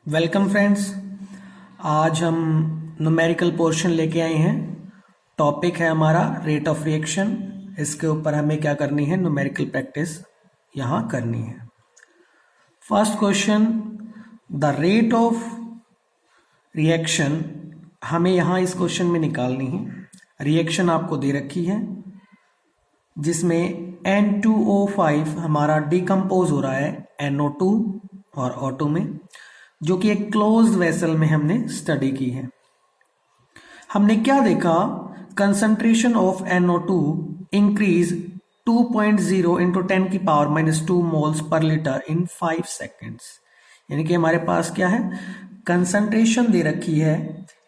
Welcome friends. आज हम numerical portion लेके आए हैं। टॉपिक है हमारा रेट ऑफ रिएक्शन। इसके ऊपर हमें क्या करनी है, न्यूमेरिकल प्रैक्टिस यहाँ करनी है। First question, the rate of reaction हमें यहाँ इस क्वेश्चन में निकालनी है। रिएक्शन आपको दे रखी है जिसमें N2O5 हमारा डिकम्पोज हो रहा है NO2 और O2 में, जो कि एक क्लोज्ड वेसल में हमने स्टडी की है। हमने क्या देखा, concentration of NO2 increase 2.0 into 10 की power -2 moles per litre in 5 seconds. यानी कि हमारे पास क्या है, कंसंट्रेशन दे रखी है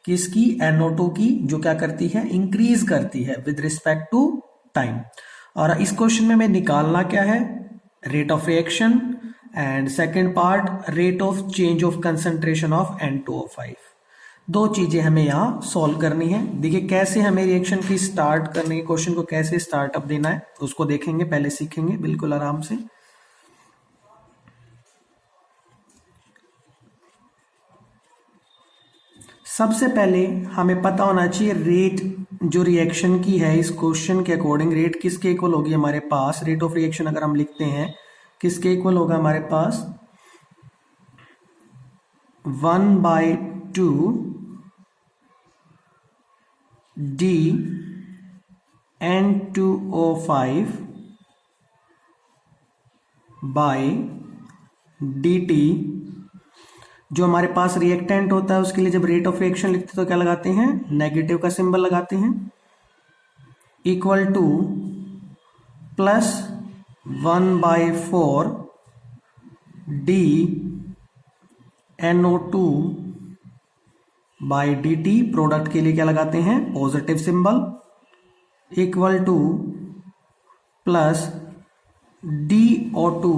किसकी, NO2 की, जो क्या करती है, इंक्रीज करती है विद रिस्पेक्ट टू टाइम। और इस क्वेश्चन में हमें निकालना क्या है, rate of reaction and second part rate of change of concentration of N2O5। दो चीजें हमें यहां सॉल्व करनी है। देखिए कैसे हमें रिएक्शन की स्टार्ट करने की, क्वेश्चन को कैसे स्टार्टअप देना है उसको देखेंगे, पहले सीखेंगे बिल्कुल आराम से। सबसे पहले हमें पता होना चाहिए रेट जो रिएक्शन की है, इस क्वेश्चन के अकॉर्डिंग रेट किसके इक्वल होगी हमारे पास। रेट ऑफ रिएक्शन अगर हम लिखते हैं किसके इक्वल होगा हमारे पास, 1/2 d N2O5 बाय dt। जो हमारे पास रिएक्टेंट होता है उसके लिए जब रेट ऑफ रिएक्शन लिखते हैं तो क्या लगाते हैं, नेगेटिव का सिंबल लगाते हैं, equal to plus 1/4 d NO2 by dt। Product के लिए क्या लगाते हैं, positive symbol, equal to plus DO2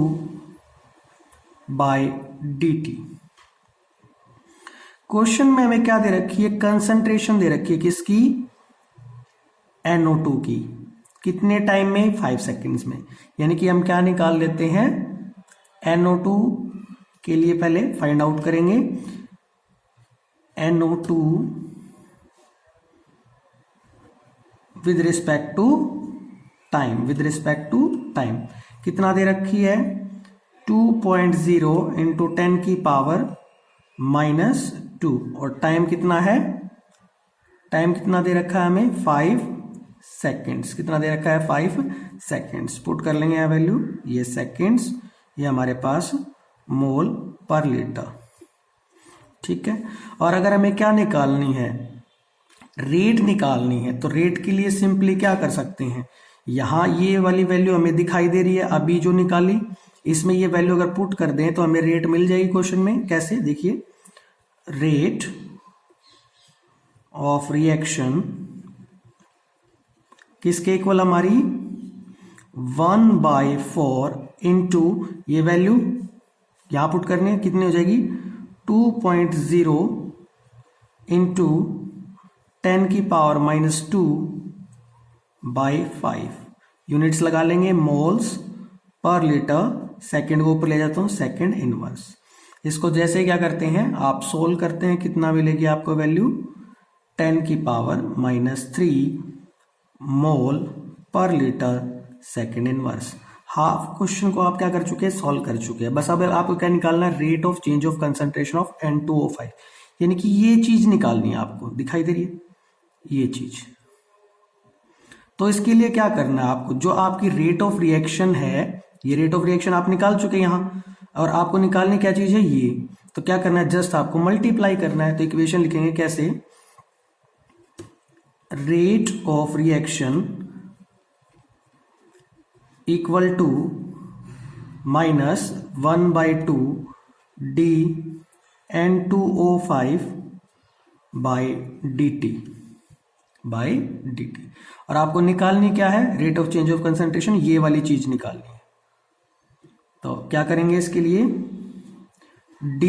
by dt। Question में हमें क्या दे रखी है, कंसंट्रेशन दे रखी है किसकी, NO2 की, कितने टाइम में, 5 सेकेंड्स में। यानी कि हम क्या निकाल लेते हैं, NO2 के लिए पहले फाइंड आउट करेंगे, NO2 with respect to time, with respect to time कितना दे रखी है, 2.0 इंटू 10 की पावर -2। और टाइम कितना है, टाइम कितना दे रखा है हमें, 5 सेकेंड्स। कितना दे रखा है, 5 सेकेंड्स। पुट कर लेंगे यहाँ वैल्यू, ये सेकेंड्स, ये हमारे पास मोल पर लीटर, ठीक है। और अगर हमें क्या निकालनी है, रेट निकालनी है, तो रेट के लिए सिंपली क्या कर सकते हैं, यहां ये वाली वैल्यू हमें दिखाई दे रही है अभी जो निकाली, इसमें ये वैल्यू अगर पुट कर दें तो हमें रेट मिल जाएगी क्वेश्चन में। कैसे, देखिए, रेट ऑफ रिएक्शन किसके इक्वल हमारी, 1/4 इंटू ये वैल्यू यहां पुट करनी है, कितनी हो जाएगी, 2.0 इंटू 10 की पावर -2 बाई 5। यूनिट्स लगा लेंगे, मोल्स पर लीटर। सेकंड को ऊपर ले जाता हूं, सेकंड इनवर्स। इसको जैसे क्या करते हैं, आप सोल्व करते हैं, कितना मिलेगी आपको वैल्यू, 10 की पावर -3 मोल पर litre second inverse. Half question को आप क्या कर चुके हैं, सॉल्व कर चुके हैं। बस अब आपको क्या निकालना है, rate of change of concentration of N2O5। यानी कि ये चीज निकालनी है आपको, दिखाई दे रही है ये चीज। तो इसके लिए क्या करना है आपको, जो आपकी रेट ऑफ रिएक्शन है, ये रेट ऑफ रिएक्शन आप निकाल चुके हैं यहां, और आपको निकालनी क्या चीज है, ये। तो क्या करना है, जस्ट आपको मल्टीप्लाई करना है। तो इक्वेशन लिखेंगे कैसे, rate of reaction equal to -1/2 d N2O5 by dt, by dt। और आपको निकालनी क्या है, rate of change of concentration, ये वाली चीज निकालनी है। तो क्या करेंगे इसके लिए, d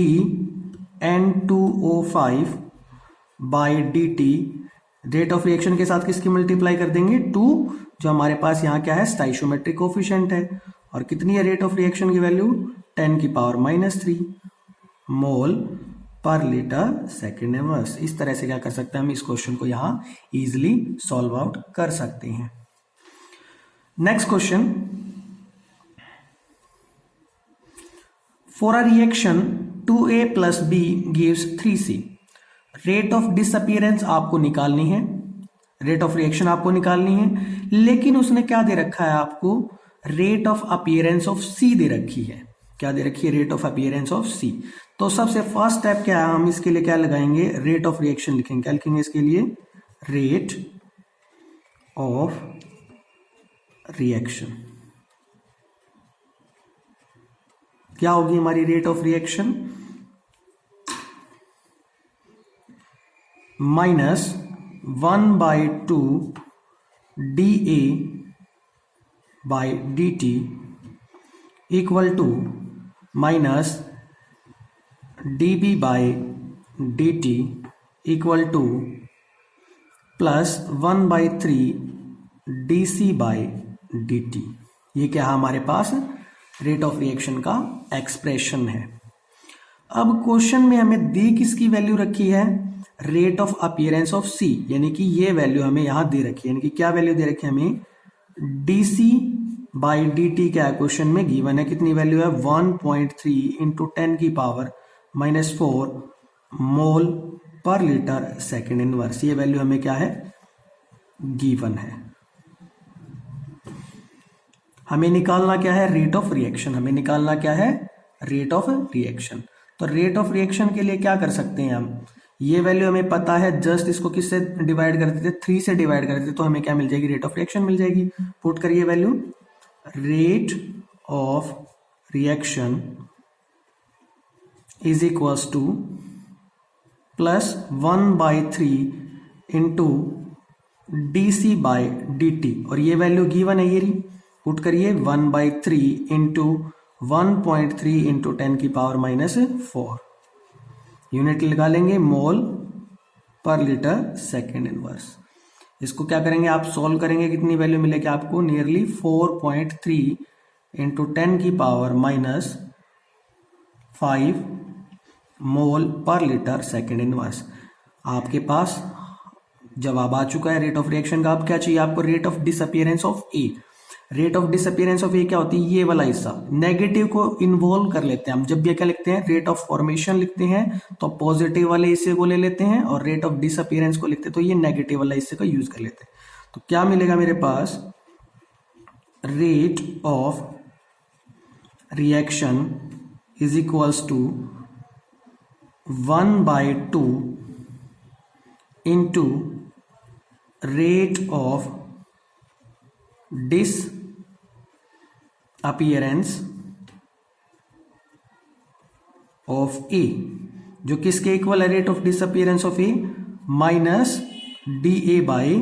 N2O5 by dt, rate of reaction के साथ किसकी मल्टीप्लाई कर देंगे, 2, जो हमारे पास यहाँ क्या है, स्टाइशियोमेट्रिक कोफिशिएंट है। और कितनी है रेट ऑफ रिएक्शन की वैल्यू, 10 की पावर -3 मोल पर लीटर सेकेंड इनवर्स। इस तरह से क्या कर सकते हैं हम इस क्वेश्चन को यहां इजिली सॉल्व आउट कर सकते हैं। Next question, for a reaction 2A + B gives 3C, rate of disappearance आपको निकालनी है, रेट ऑफ रिएक्शन आपको निकालनी है, लेकिन उसने क्या दे रखा है आपको, rate of appearance of C दे रखी है। क्या दे रखी है? Rate of appearance of C। तो सबसे फर्स्ट स्टेप क्या है, हम इसके लिए क्या लगाएंगे, रेट ऑफ रिएक्शन लिखेंगे। क्या लिखेंगे इसके लिए? Rate of reaction. क्या होगी हमारी rate of reaction? -1/2 dA by dt equal to -dB by dt equal to +1/3 dC by dt। ये क्या है हमारे पास? रेट ऑफ रिएक्शन का एक्सप्रेशन है। अब क्वेश्चन में हमें दी किसकी वैल्यू रखी है? Rate of appearance of C, यानी कि ये वैल्यू हमें यहां दे रखी है। यानी कि क्या वैल्यू दे रखी है हमें? dC बाई dt क्या है क्वेश्चन में गिवन है, कितनी वैल्यू है? 1.3 इंटू 10⁻⁻⁴ मोल पर लीटर सेकेंड इनवर्स। ये वैल्यू हमें क्या है? गिवन है। हमें निकालना क्या है? Rate of reaction. हमें निकालना क्या है? Rate of reaction. तो रेट ऑफ रिएक्शन के लिए क्या कर सकते हैं हम? ये वैल्यू हमें पता है, जस्ट इसको किससे डिवाइड कर देते? 3 से डिवाइड कर देते, तो हमें क्या मिल जाएगी? रेट ऑफ रिएक्शन मिल जाएगी। पुट करिए value, rate of reaction is equals to +1/3 into dC by dt, और ये वैल्यू गिवन है, ये रही। पुट करिए 1/3 इंटू 1.3 इंटू 10⁻⁻⁴ यूनिट लगा लेंगे, मोल पर लीटर सेकेंड इनवर्स। इसको क्या करेंगे आप? सॉल्व करेंगे, कितनी वैल्यू मिलेगी आपको? नियरली 4.3 इंटू 10⁻⁵ मोल पर लीटर सेकेंड इनवर्स। आपके पास जवाब आ चुका है रेट ऑफ रिएक्शन का। अब क्या चाहिए आपको? Rate of disappearance of A. Rate of disappearance of A क्या होती है? ये वाला हिस्सा। नेगेटिव को इन्वॉल्व कर लेते हैं हम। जब भी क्या लिखते हैं? रेट ऑफ फॉर्मेशन लिखते हैं तो पॉजिटिव वाले हिस्से को ले लेते हैं, और रेट ऑफ डिसअपियरेंस को लिखते हैं तो ये नेगेटिव वाला हिस्से को यूज कर लेते हैं। तो क्या मिलेगा मेरे पास? Rate of reaction is equals to 1/2 into rate of disappearance of A, जो किसके इक्वल है? Rate of disappearance of A -dA by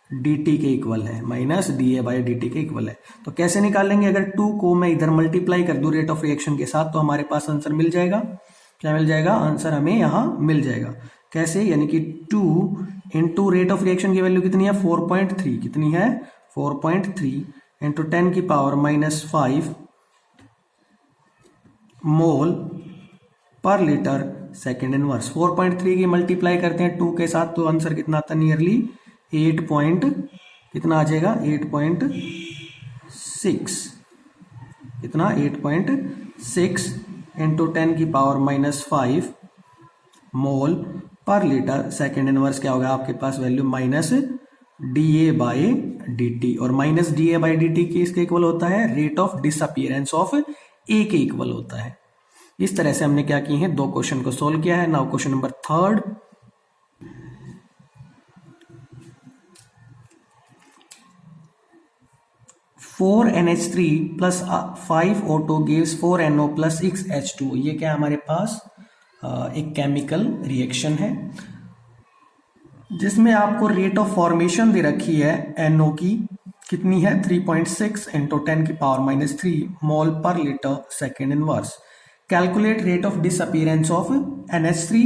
dt के इक्वल है, -dA बाई dt के इक्वल है। तो कैसे निकालेंगे? अगर 2 को मैं इधर मल्टीप्लाई कर दूं रेट ऑफ रिएक्शन के साथ, तो हमारे पास आंसर मिल जाएगा। क्या मिल जाएगा? आंसर हमें यहां मिल जाएगा। कैसे? यानी कि 2 इंटू रेट ऑफ रिएक्शन की वैल्यू कितनी है? 4.3। कितनी है? 4.3 इंटू 10⁻⁵ मोल पर लीटर सेकेंड इनवर्स। 4.3 की मल्टीप्लाई करते हैं 2 के साथ, तो आंसर कितना आता है? नियरली 8 पॉइंट कितना आ जाएगा? 8.6। कितना? 8.6 इंटू 10⁻⁵ मोल पर लीटर सेकेंड इनवर्स। क्या होगा आपके पास वैल्यू? -dA बाई dt, और -dA बाई dt किसके इक्वल होता है? रेट ऑफ डिसअपियरेंस ऑफ ए के इक्वल होता है। इस तरह से हमने क्या किए हैं? 2 क्वेश्चन को सोल्व किया है। Now question number 3। 4NH3 + 5O2 gives 4NO + 6H2। ये क्या हमारे पास? एक केमिकल रिएक्शन है जिसमें आपको रेट ऑफ फॉर्मेशन दे रखी है NO की, कितनी है? 3.6 इंटू 10⁻³ मोल पर litre second inverse. Calculate rate of disappearance of NH3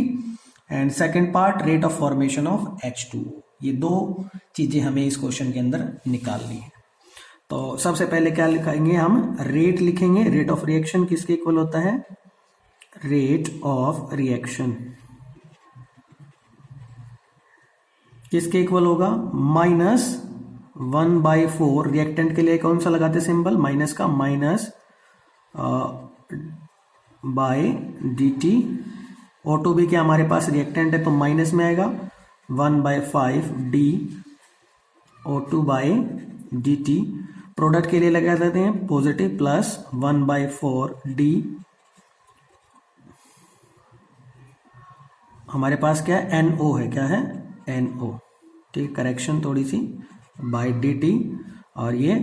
and second part rate of formation of H2। ये 2 चीजें हमें इस क्वेश्चन के अंदर निकालनी है। तो सबसे पहले क्या लिखेंगे हम? रेट लिखेंगे। रेट ऑफ रिएक्शन किसके इक्वल होता है? रेट ऑफ रिएक्शन किसके इक्वल होगा, -1/4। रिएक्टेंट के लिए कौन सा लगाते सिंबल, माइनस का, माइनस बाय dt। O2 भी क्या हमारे पास रिएक्टेंट है तो माइनस में आएगा, 1/5 d O2 bye dt। Product के लिए लगा देते हैं पॉजिटिव, प्लस 1/4 d हमारे पास क्या है, NO है, क्या है, NO। ठीक, करेक्शन थोड़ी सी, बाय dt, और ये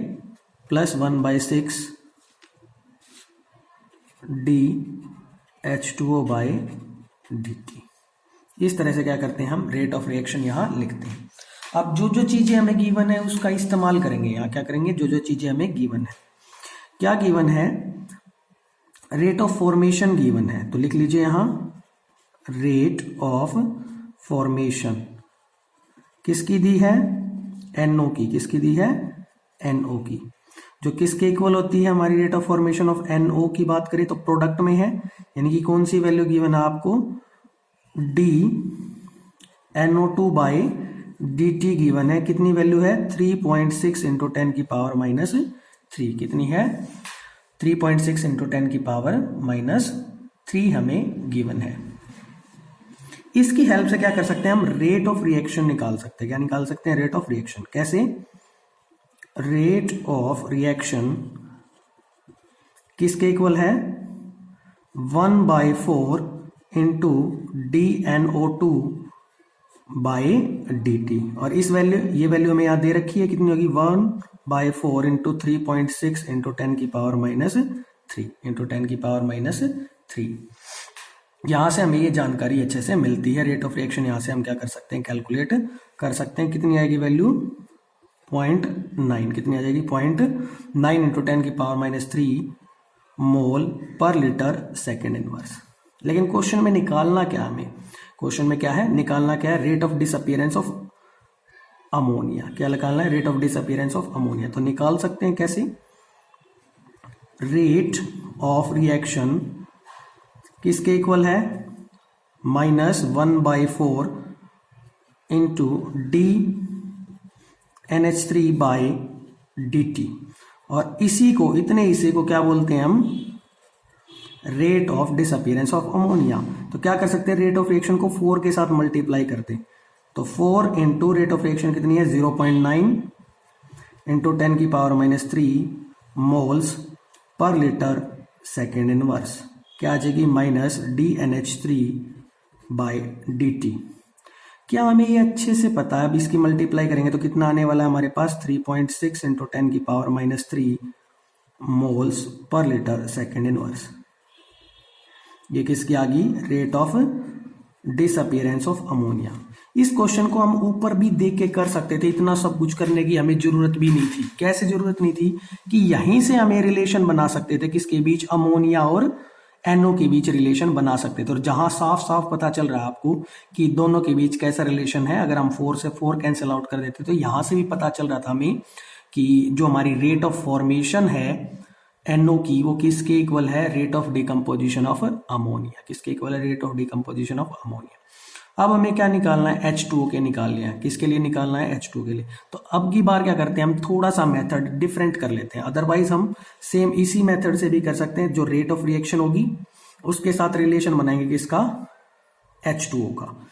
plus 1/6 d H2O bye dt। इस तरह से क्या करते हैं हम, रेट ऑफ रिएक्शन यहां लिखते हैं। अब जो जो चीजें हमें गिवन है उसका इस्तेमाल करेंगे, यहां क्या करेंगे, जो जो चीजें हमें गिवन है, क्या गिवन है, रेट ऑफ फॉर्मेशन गिवन है, तो लिख लीजिए यहां रेट ऑफ फॉर्मेशन किसकी दी है, NO की, किसकी दी है, NO की, जो किसके इक्वल होती है हमारी rate of formation of NO की बात करें तो प्रोडक्ट में है, यानी कि कौन सी वैल्यू गिवन है आपको, d NO2 by dt given है, कितनी वैल्यू है, 3.6 इंटू 10 की पावर माइनस 3, कितनी है, 3.6 इंटू 10 की पावर माइनस 3 हमें गिवन है। इसकी हेल्प से क्या कर सकते हैं हम, रेट ऑफ रिएक्शन निकाल सकते हैं। क्या निकाल सकते हैं, रेट ऑफ रिएक्शन। कैसे, रेट ऑफ रिएक्शन किसके इक्वल है, 1/4 इंटू DNO2 बाय dt, और इस वैल्यू, ये वैल्यू हमें यहाँ दे रखी है, कितनी होगी, 1/4 इंटू 3.6 इंटू 10 की पावर माइनस 3 इंटू 10 की पावर माइनस 3। यहां से हमें ये जानकारी अच्छे से मिलती है। रेट ऑफ रिएक्शन यहां से हम क्या कर सकते हैं, कैलकुलेट कर सकते हैं। कितनी आएगी वैल्यू, 0.9, कितनी आ जाएगी, 0.9 इंटू 10 की पावर माइनस 3 मोल पर लीटर सेकेंड इनवर्स। लेकिन क्वेश्चन में निकालना क्या, हमें क्वेश्चन में क्या है, निकालना क्या है, rate of disappearance of ammonia. क्या निकालना है, rate of disappearance of ammonia. तो निकाल सकते हैं कैसे, रेट ऑफ रिएक्शन किसके इक्वल है, -1/4 इंटू DNH3 बाय dt, और इसी को, इतने इसी को क्या बोलते हैं हम, rate of disappearance of ammonia. तो क्या कर सकते हैं, रेट ऑफ रिएक्शन को 4 के साथ मल्टीप्लाई करते, तो 4 इंटू रेट ऑफ रिएक्शन कितनी है, 0.9 इंटू 10 की power minus 3 moles per litre second inverse, क्या आ जाएगी, माइनस DNH3 बाय dt। क्या हमें ये अच्छे से पता है, अब इसकी मल्टीप्लाई करेंगे तो कितना आने वाला है हमारे पास, 3.6 इंटू 10 की power minus 3 moles per litre second inverse. ये किसकी आ गई, rate of disappearance of ammonia. इस क्वेश्चन को हम ऊपर भी देख के कर सकते थे, इतना सब कुछ करने की हमें जरूरत भी नहीं थी। कैसे जरूरत नहीं थी, कि यहीं से हमें रिलेशन बना सकते थे, किसके बीच, अमोनिया और NO के बीच रिलेशन बना सकते थे। और जहां साफ साफ पता चल रहा है आपको कि दोनों के बीच कैसा रिलेशन है, अगर हम 4 से 4 कैंसिल आउट कर देते तो यहां से भी पता चल रहा था हमें कि जो हमारी रेट ऑफ फॉर्मेशन है NO की, वो किसके इक्वल है, rate of decomposition of ammonia. किसके इक्वल है, rate of decomposition of ammonia. अब हमें क्या निकालना है, H2O के निकाल लिया है। किसके लिए निकालना है, H2O के लिए। तो अब की बार क्या करते हैं, हम थोड़ा सा मेथड डिफरेंट कर लेते हैं। अदरवाइज हम सेम इसी मेथड से भी कर सकते हैं, जो रेट ऑफ रिएक्शन होगी उसके साथ रिलेशन बनाएंगे किसका, H2O का,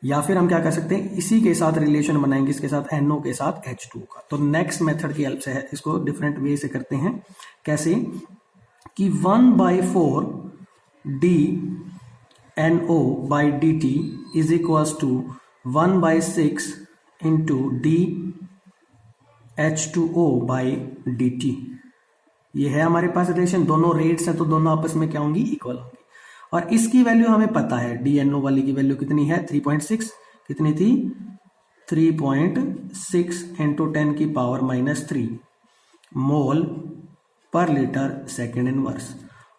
या फिर हम क्या कर सकते हैं, इसी के साथ रिलेशन बनाएंगे इसके साथ, NO के साथ H2O का। तो नेक्स्ट मेथड की हेल्प से है, इसको डिफरेंट वे से करते हैं। कैसे, कि 1/4 DNO बाई dt is equals to 1/6 into DH2O by dt। ये है हमारे पास रिलेशन, दोनों रेट्स हैं तो दोनों आपस में क्या होंगी, इक्वल होंगी। और इसकी वैल्यू हमें पता है, DNO वाली की वैल्यू कितनी है, 3.6, कितनी थी, 3.6 इंटू 10 की पावर माइनस 3 मोल पर लीटर सेकेंड इनवर्स।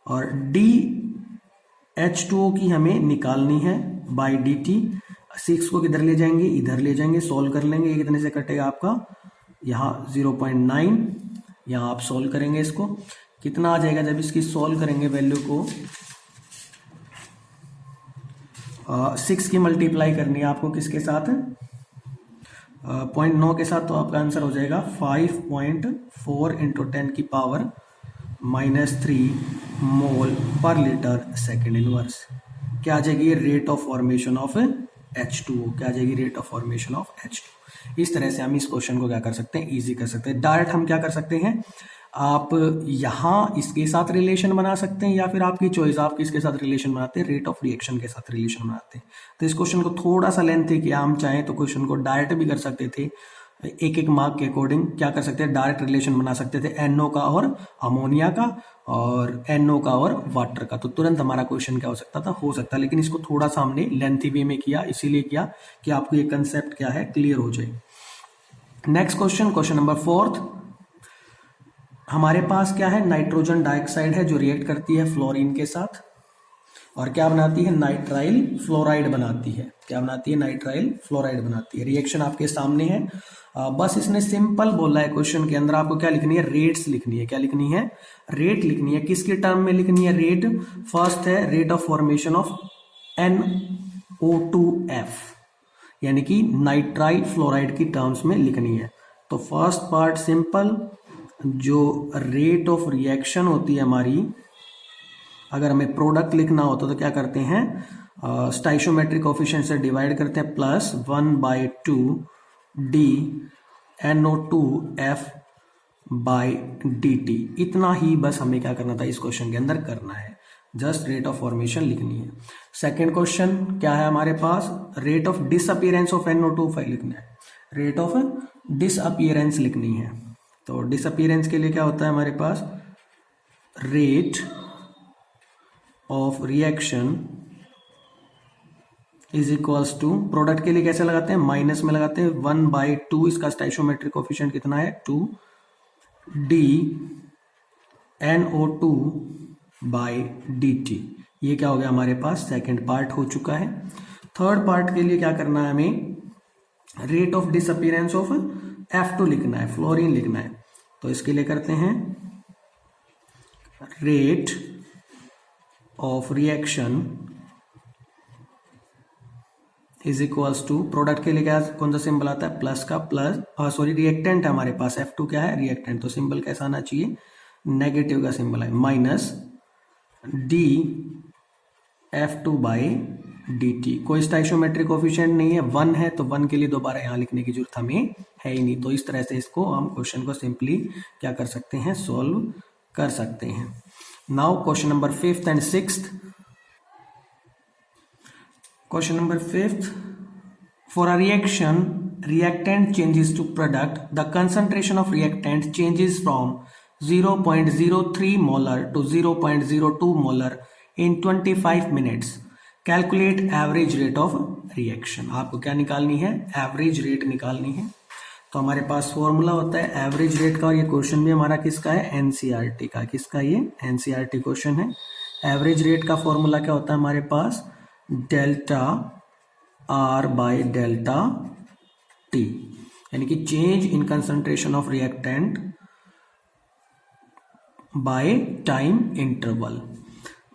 और DH2O की हमें निकालनी है बाई dt। 6 को किधर ले जाएंगे, इधर ले जाएंगे, सोल्व कर लेंगे। ये कितने से कटेगा आपका, यहाँ 0.9, यहाँ आप सोल्व करेंगे इसको, कितना आ जाएगा, जब इसकी सोल्व करेंगे वैल्यू को 6 की मल्टीप्लाई करनी है आपको किसके साथ, 0.9 के साथ, तो आपका आंसर हो जाएगा 5.4 इंटू 10 की पावर -3 मोल पर लीटर सेकेंड इनवर्स। क्या आ जाएगी, rate of formation of H2O। क्या आ जाएगी, rate of formation of H2O। इस तरह से हम इस क्वेश्चन को क्या कर सकते हैं, इजी कर सकते हैं। डायरेक्ट हम क्या कर सकते हैं, आप यहाँ इसके साथ रिलेशन बना सकते हैं, या फिर आपकी चॉइस, आप किसके साथ रिलेशन बनाते हैं, रेट ऑफ रिएक्शन के साथ रिलेशन बनाते हैं। तो इस क्वेश्चन को थोड़ा सा लेंथ है कि हम चाहें तो क्वेश्चन को डायरेक्ट भी कर सकते थे, एक एक मार्क के अकॉर्डिंग क्या कर सकते हैं, डायरेक्ट रिलेशन बना सकते थे NO का और अमोनिया का, और NO का और वाटर का, तो तुरंत हमारा क्वेश्चन क्या हो सकता था, हो सकता। लेकिन इसको थोड़ा सा हमने लेंथी वे में किया, इसीलिए किया कि आपको ये कंसेप्ट क्या है, क्लियर हो जाए। Next question, question number 4। हमारे पास क्या है, नाइट्रोजन डाइऑक्साइड है जो रिएक्ट करती है फ्लोरीन के साथ, और क्या बनाती है, नाइट्राइल फ्लोराइड बनाती है। क्या बनाती है, नाइट्राइल फ्लोराइड बनाती है। रिएक्शन आपके सामने है। बस इसने सिंपल बोला है क्वेश्चन के अंदर, आपको क्या लिखनी है, रेट्स लिखनी है। क्या लिखनी है, रेट लिखनी है। किसके टर्म में लिखनी है रेट, फर्स्ट है rate of formation of NO2F, यानी कि नाइट्राइल फ्लोराइड की टर्म्स में लिखनी है। तो फर्स्ट पार्ट सिंपल, जो रेट ऑफ रिएक्शन होती है हमारी, अगर हमें प्रोडक्ट लिखना होता तो क्या करते हैं, स्टाइशियोमेट्रिक कोफिशिएंट से डिवाइड करते हैं, plus 1/2 D NO2F by dt। इतना ही बस हमें क्या करना था, इस क्वेश्चन के अंदर करना है, जस्ट रेट ऑफ फॉर्मेशन लिखनी है। सेकेंड क्वेश्चन क्या है हमारे पास, rate of disappearance of NO2 लिखना है, रेट ऑफ डिसअपीयरेंस लिखनी है। तो डिसअपीयरेंस के लिए क्या होता है हमारे पास, rate of reaction is equals to, product के लिए कैसे लगाते हैं, माइनस में लगाते हैं, 1/2, इसका स्टाइशियोमेट्रिक कोफिशिएंट कितना है, 2 D NO2 बाई dt। ये क्या हो गया हमारे पास, सेकेंड पार्ट हो चुका है। थर्ड पार्ट के लिए क्या करना है हमें, rate of disappearance of F2 लिखना है, फ्लोरीन लिखना है। तो इसके लिए करते हैं rate of reaction is equals to, product के लिए क्या कौन सा सिंबल आता है, प्लस का, प्लस सॉरी रिएक्टेंट है हमारे पास, F2 क्या है, रिएक्टेंट, तो सिंबल कैसा आना चाहिए, नेगेटिव का सिंबल है, minus D F2 by dt। कोई स्टाइशियोमेट्रिक कोफिशिएंट नहीं है, 1 है, तो 1 के लिए दोबारा यहां लिखने की जरूरत हमें है ही नहीं। तो इस तरह से इसको हम क्वेश्चन को सिंपली क्या कर सकते हैं, सोल्व कर सकते हैं। Now question number 5th and 6th। Question number 5th. For a reaction, reactant changes to product. The concentration of reactant changes from 0.03 molar to 0.02 molar in 25 minutes. Calculate average rate of reaction. आपको क्या निकालनी है, average rate निकालनी है। तो हमारे पास formula होता है एवरेज रेट का, और ये क्वेश्चन भी हमारा किसका है, एनसीईआरटी का। किसका, ये एनसीईआरटी क्वेश्चन है। एवरेज रेट का फॉर्मूला क्या होता है हमारे पास, delta R by delta T, यानी कि change in concentration of reactant by time interval.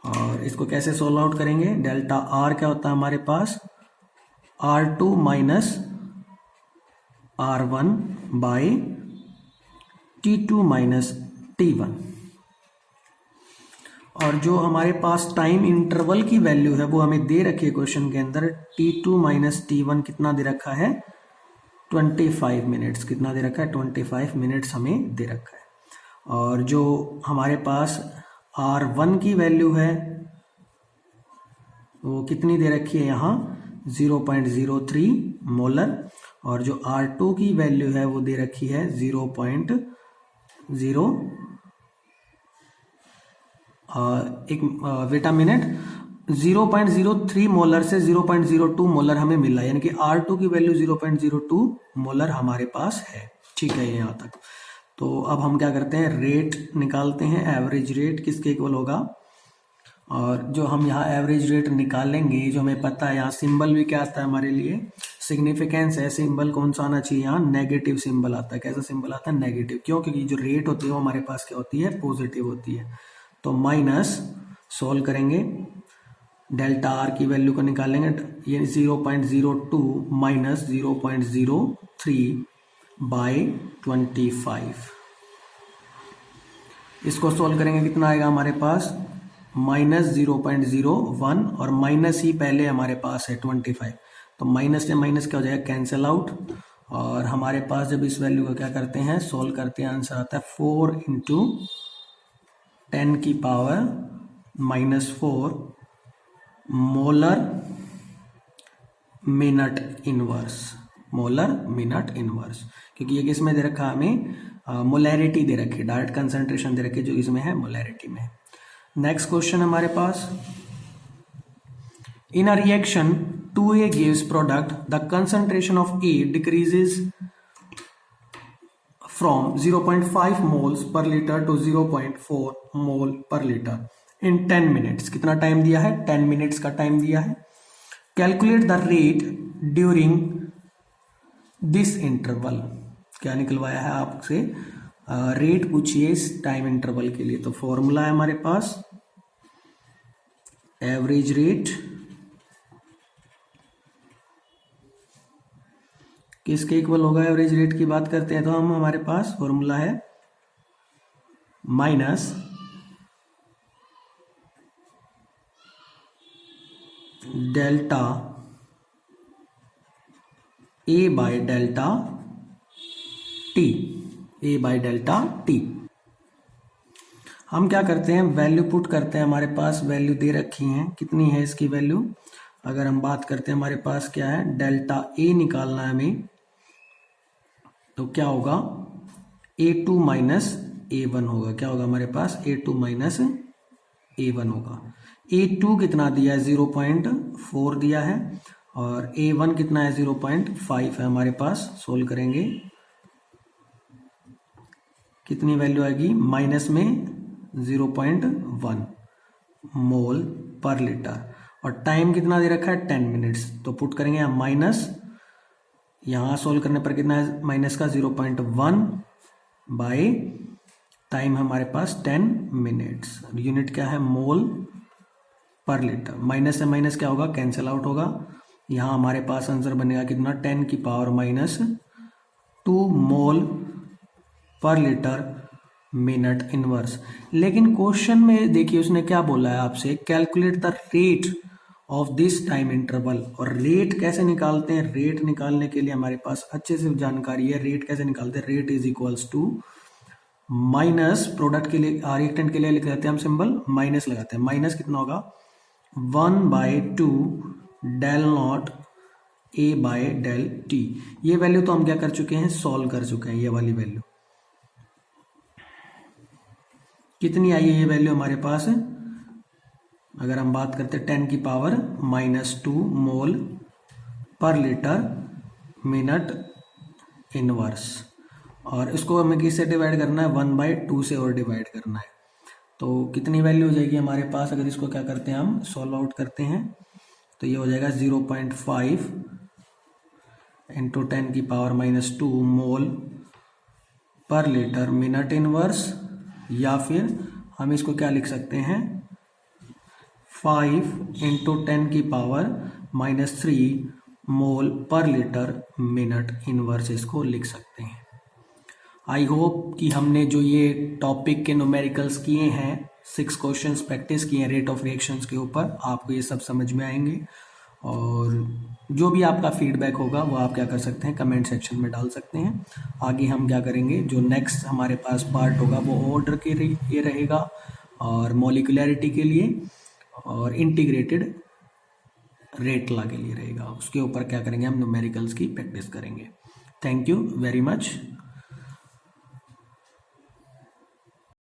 और इसको कैसे सोल्व आउट करेंगे, डेल्टा R क्या होता है हमारे पास, R2 minus R1 by T2 minus T1। और जो हमारे पास टाइम इंटरवल की वैल्यू है वो हमें दे रखी है क्वेश्चन के अंदर, T2 माइनस T1 कितना दे रखा है, 25 मिनट्स। कितना दे रखा है, 25 मिनट्स हमें दे रखा है। और जो हमारे पास R1 की वैल्यू है वो कितनी दे रखी है यहाँ, 0.03 मोलर, और जो R2 की वैल्यू है वो दे रखी है 0.0 वेट अ मिनट, 0.03 मोलर से 0.02 मोलर हमें मिला, यानी कि R2 की वैल्यू 0.02 मोलर हमारे पास है। ठीक है यहाँ तक। तो अब हम क्या करते हैं, रेट निकालते हैं। एवरेज रेट किसके इक्वल होगा, और जो हम यहाँ एवरेज रेट निकालेंगे, जो हमें पता है यहाँ सिंबल भी क्या आता है हमारे लिए, सिग्निफिकेंस है। सिंबल कौन सा आना चाहिए, यहाँ नेगेटिव सिंबल आता है। कैसा सिंबल आता है, नेगेटिव। क्यों, क्योंकि जो रेट होती है वो हमारे पास क्या होती है, पॉजिटिव होती है। तो माइनस, सोल्व करेंगे, डेल्टा आर की वैल्यू को निकालेंगे, ये 0.02 माइनस 0.03 बाय 25। इसको सोल्व करेंगे, कितना आएगा हमारे पास -0.01 और माइनस ही पहले हमारे पास है 25, तो माइनस से माइनस क्या हो जाएगा, कैंसिल आउट। और हमारे पास जब इस वैल्यू को क्या करते हैं, सोल्व करते हैं, आंसर आता है 4 × 10⁻⁻⁴ molar minute inverse. Molar minute inverse, क्योंकि ये किसमें दे रखा है हमें, मोलैरिटी दे रखी है, डायरेक्ट कंसंट्रेशन दे रखी है जो इसमें है मोलैरिटी में। नेक्स्ट क्वेश्चन हमारे पास, in a reaction 2A gives product, the concentration of A decreases from 0.5 moles per liter to 0.4 mole per liter in 10 minutes। कितना टाइम दिया है, 10 मिनट्स का टाइम दिया है। Calculate the rate during this interval. क्या निकलवाया है आपसे, रेट पूछिए इस टाइम इंटरवल के लिए। तो फॉर्मूला है हमारे पास एवरेज रेट, किसके इक्वल होगा, एवरेज रेट की बात करते हैं तो हम, हमारे पास फॉर्मूला है minus delta A by delta T, A by delta T. हम क्या करते हैं, वैल्यू पुट करते हैं, हमारे पास वैल्यू दे रखी है, कितनी है इसकी वैल्यू, अगर हम बात करते हैं हमारे पास क्या है, डेल्टा ए निकालना है हमें, तो क्या होगा, A2 माइनस A1 होगा। क्या होगा हमारे पास, A2 माइनस A1 होगा। A2 कितना दिया है, 0.4 दिया है, और A1 कितना है, 0.5 है हमारे पास। सोल्व करेंगे, कितनी वैल्यू आएगी, माइनस में 0.1 मोल पर लीटर, और टाइम कितना दे रखा है, 10 मिनट्स। तो पुट करेंगे हम माइनस, यहाँ सोल्व करने पर कितना है, माइनस का 0.1 बाय टाइम हमारे पास 10 मिनट्स। यूनिट क्या है, मोल पर लीटर। माइनस से माइनस क्या होगा, कैंसिल आउट होगा। यहाँ हमारे पास आंसर बनेगा कितना, 10⁻⁻2 मोल पर लीटर मिनट इनवर्स। लेकिन क्वेश्चन में देखिए उसने क्या बोला है आपसे, calculate the rate of this time interval. और रेट कैसे निकालते हैं, रेट निकालने के लिए हमारे पास अच्छे से जानकारी है। रेट कैसे निकालते हैं, rate is equals to minus, product के लिए, रिएक्टेंट के लिए लिख देते हैं हम सिंबल, माइनस लगाते हैं। माइनस कितना होगा, 1/2 del naught A by del T. ये वैल्यू तो हम क्या कर चुके हैं, सॉल्व कर चुके हैं। ये वाली वैल्यू कितनी आई है, ये वैल्यू हमारे पास, अगर हम बात करते हैं 10⁻⁻2 मोल पर लीटर मिनट इनवर्स। और इसको हमें किससे डिवाइड करना है, 1/2 से और डिवाइड करना है। तो कितनी वैल्यू हो जाएगी हमारे पास, अगर इसको क्या करते हैं हम सॉल्व आउट करते हैं, तो ये हो जाएगा 0.5 × 10⁻⁻2 मोल पर लीटर मिनट इनवर्स, या फिर हम इसको क्या लिख सकते हैं, 5 × 10⁻⁻3 मोल पर लीटर मिनट इनवर्स, इसको लिख सकते हैं। आई होप कि हमने जो ये टॉपिक के न्यूमेरिकल्स किए हैं, 6 क्वेश्चंस प्रैक्टिस किए हैं रेट ऑफ रिएक्शंस के ऊपर, आपको ये सब समझ में आएंगे। और जो भी आपका फीडबैक होगा वो आप क्या कर सकते हैं, कमेंट सेक्शन में डाल सकते हैं। आगे हम क्या करेंगे, जो नेक्स्ट हमारे पास पार्ट होगा वो ऑर्डर के लिए रहेगा, और मॉलिक्यूलैरिटी के लिए, और इंटीग्रेटेड रेट लॉ के लिए रहेगा। उसके ऊपर क्या करेंगे, हम न्यूमेरिकल्स की प्रैक्टिस करेंगे। Thank you very much.